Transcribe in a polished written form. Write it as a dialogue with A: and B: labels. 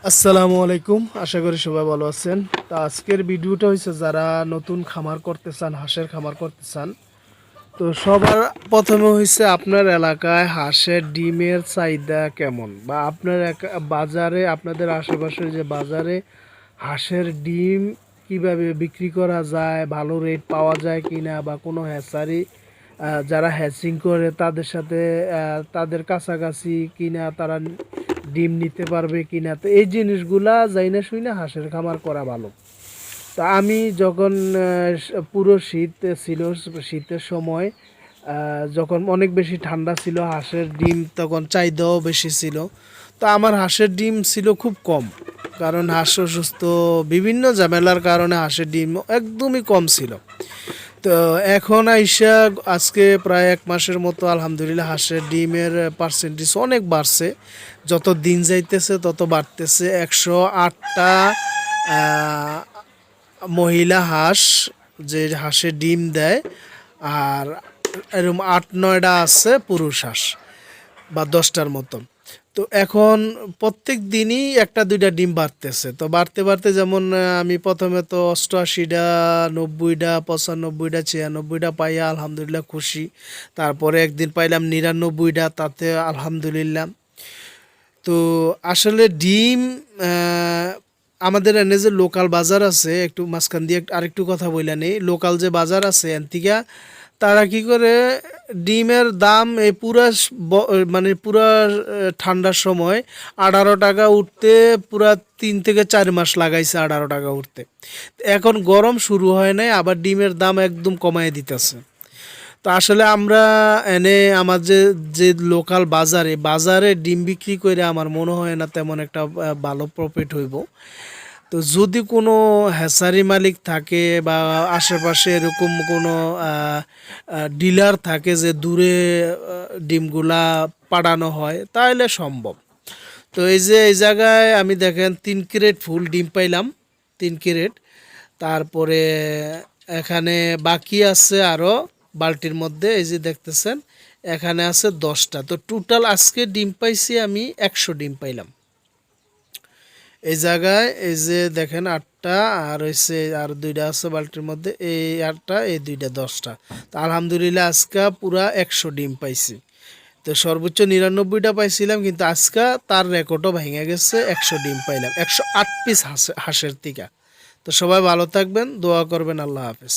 A: আসসালামু আলাইকুম, আশা করি সবাই ভালো আছেন। তো আজকের ভিডিওটা হচ্ছে যারা নতুন খামার করতে চান, হাঁসের খামার করতে চান। তো সবার প্রথমে হচ্ছে আপনার এলাকায় হাঁসের ডিমের চাহিদা কেমন, বা আপনার বাজারে, আপনাদের আশেপাশের যে বাজারে হাঁসের ডিম কিভাবে বিক্রি করা যায়, ভালো রেট পাওয়া যায় কিনা, বা কোনো হ্যাচারি যারা হ্যাচিং করে তাদের সাথে তাদের কাছাকাছি কিনা, তারা ডিম নিতে পারবে কিনা। তো এই জিনিসগুলা যাই না শুই না হাঁসের খামার করা ভালো। তা আমি যখন পুরো শীত ছিল, শীতের সময় যখন অনেক বেশি ঠান্ডা ছিল, হাঁসের ডিম তখন চাহিদাও বেশি ছিল। তো আমার হাঁসের ডিম ছিল খুব কম, কারণ হাঁস অসুস্থ, বিভিন্ন ঝামেলার কারণে হাঁসের ডিম একদমই কম ছিল। তো এখন আইসা আজকে প্রায় 1 মাসের মতো আলহামদুলিল্লাহ হাঁসের ডিমের পার্সেন্টেজ অনেক বাড়ছে। যত দিন যাইতেছে তত বাড়তেছে। 108টা মহিলা হাঁস যে হাঁসে ডিম দেয়, আর এরকম 8-9টা আছে পুরুষ হাঁস, বা 10টার মতো। তো এখন প্রত্যেক দিনই একটা দুইটা ডিম বাড়তেছে। তো বাড়তে বাড়তে যেমন আমি প্রথমে তো 88টা, 90টা, 95টা, 96টা পাইয়া আলহামদুলিল্লাহ খুশি। তারপরে একদিন পাইলাম 99টা, তাতে আলহামদুলিল্লাহ। তো আসলে ডিম আমাদের এনে যে লোকাল বাজার আছে, একটু মাঝখান দিয়ে আরেকটু কথা বইলা নেই, লোকাল যে বাজার আছে এনতিকা তারা কি করে ডিমের দাম এই পুরা মানে পুরা ঠান্ডার সময় 18 টাকা উঠতে পুরা 3 থেকে 4 মাস লাগাইছে 18 টাকা উঠতে। এখন গরম শুরু হয় নাই, আবার ডিমের দাম একদম কমায় দিতেছে। তো আসলে আমরা এনে আমার যে যে লোকাল বাজারে বাজারে ডিম বিক্রি করে আমার মনে হয় না তেমন একটা ভালো প্রফিট হইব। তো যদি কোনো হ্যাচারি মালিক থাকে বা আশেপাশে এরকম কোনো ডিলার থাকে যে দূরে ডিমগুলা পাঠানো হয়, তাহলে সম্ভব। তো এই যে এই জায়গায় আমি দেখেন 3 ক্যারেট ফুল ডিম পাইলাম, 3 ক্যারেট। তারপরে এখানে বাকি আছে আরও বালতির মধ্যে, এই যে দেখতেছেন এখানে আছে 10টা। তো টোটাল আজকে ডিম পাইছি আমি 100 ডিম পাইলাম এই জায়গায়। এই যে দেখেন 8টা, আর হচ্ছে আর 2টা আছে বালতির মধ্যে, এই 8টা, এই 2টা, 10টা। তো আলহামদুলিল্লাহ আজকে পুরা 100 ডিম পাইছি। তো সর্বোচ্চ 99টা পাইছিলাম, কিন্তু আজকে তার রেকর্ডও ভেঙে গেছে, 100 ডিম পাইলাম 108 পিস হাঁসের থেকে। তো সবাই ভালো থাকবেন, দোয়া করবেন, আল্লাহ হাফেজ।